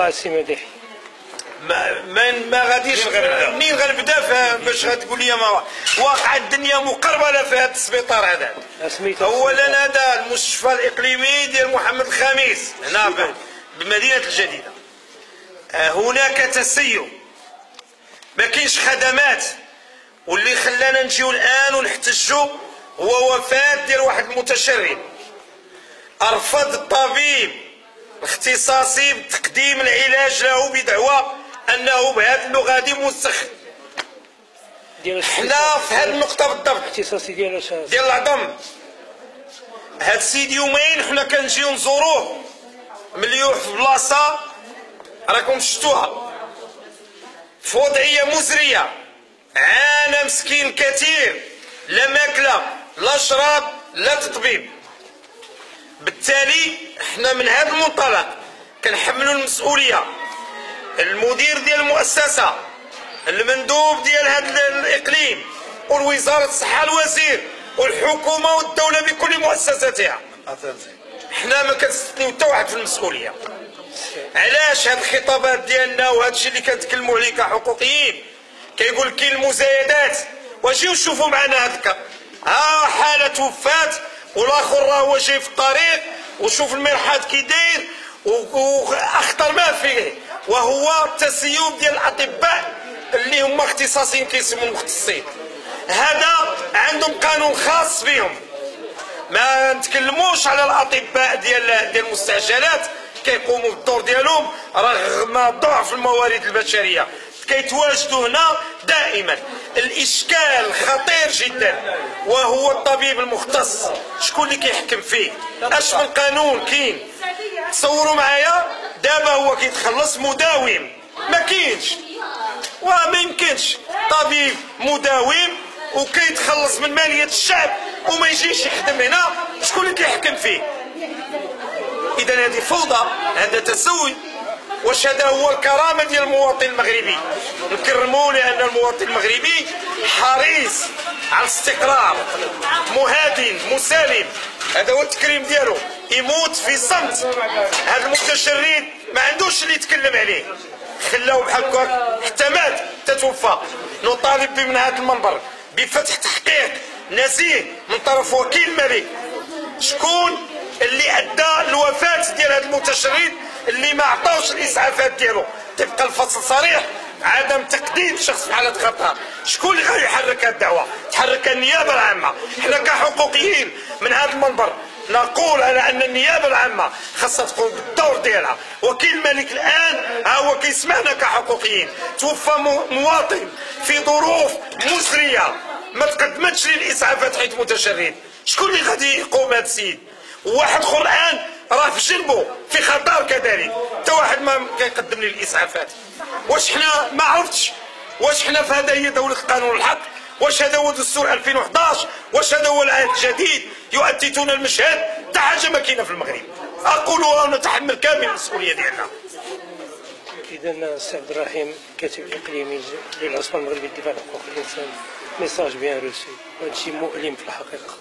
القائد السي مديحي. ما غاديش منين غنبدا باش غتقول لي ما واقع الدنيا مقربله في هذا السبيطار هذا. اولا هذا المستشفى الاقليمي ديال محمد الخامس هنا بمدينه الجديده، هناك تسيب، ما كاينش خدمات، واللي خلانا نجيو الان ونحتجوا هو وفاه ديال واحد المتشرد ارفض الطبيب الاختصاصي بتقديم العلاج له بدعوى انه بهذا اللغه غادي موسخ. حنا في هذه النقطه بالضبط الاختصاصي ديال العظم. هاد السيد يومين حنا كنجيو نزوروه مليوح في بلاصه راكم شفتوها في وضعيه مزريه، عانى مسكين كثير، لا ماكله لا شراب لا تطبيب. بالتالي احنا من هذا المنطلق كنحملوا المسؤوليه المدير ديال المؤسسه، المندوب ديال هذا الاقليم، والوزاره الصحه، الوزير، والحكومه والدوله بكل مؤسساتها. حنا ما كنستثنيو حتى واحد في المسؤوليه. علاش هاد الخطابات ديالنا وهذا الشيء اللي كنتكلموا عليه كحقوقيين كيقول كاين المزايدات؟ واجيو شوفوا معنا هذاك، ها حاله وفات والاخر راه هو جاي في الطريق، وشوف المرحاض كي داير، واخطر ما فيه وهو التسيب ديال الاطباء اللي هما اختصاصيين كيسموا المختصين. هذا عندهم قانون خاص بهم، ما نتكلموش على الاطباء ديال المستعجلات كيقوموا بالدور ديالهم رغم ضعف الموارد البشريه، كيتواجدوا هنا دائما. الاشكال خطير جدا وهو الطبيب المختص، شكون اللي كيحكم فيه؟ اش من قانون كاين؟ تصوروا معايا دابا هو كيتخلص مداوم، ما كاينش وما يمكنش طبيب مداوم وكيتخلص من ماليه الشعب وما يجيش يخدم هنا، شكون اللي كيحكم فيه؟ اذا هذه فوضى، هذا تسوي. واش هذا هو الكرامه ديال المواطن المغربي؟ نكرموا لان المواطن المغربي حريص على الاستقرار، مهادن مسالم، هذا هو التكريم ديالو، يموت في صمت. هذا المتشرد ما عندوش اللي يتكلم عليه، خلاوه بحال هكاك حتى مات تتوفى. نطالب من هذا المنبر بفتح تحقيق نزيه من طرف وكيل الملك، شكون اللي ادى الوفاه ديال هذا المتشرد اللي ما عطاوش الاسعافات ديالو طبق الفصل صريح عدم تقديم شخص في حاله خطر. شكون اللي غادي يحرك هذه الدعوه؟ تحرك النيابه العامه. حنا كحقوقيين من هذا المنبر نقول على ان النيابه العامه خاصها تقوم بالدور ديالها. وكيل الملك الان ها هو كيسمعنا كحقوقيين، توفى مواطن في ظروف مزريه ما تقدمتش للاسعافات حيث متشرد، شكون اللي غادي يقوم هذا السيد؟ وواحد اخر الان راه في جنبه في خطر كذلك، حتى واحد ما كيقدم لي الاسعافات. واش حنا ما عرفتش؟ واش حنا في هذا هي دوله القانون والحق؟ واش هذا هو دستور 2011؟ واش هذا هو العهد الجديد؟ يؤتتون المشهد، حتى حاجه ما كاينه في المغرب. اقولها ونتحمل كامل المسؤوليه ديالنا. اذا السي عبد الرحيم الكاتب الاقليمي للعصبه المغربيه للدفاع عن حقوق الانسان، ميساج بيان روسي، وهذا شيء مؤلم في الحقيقه.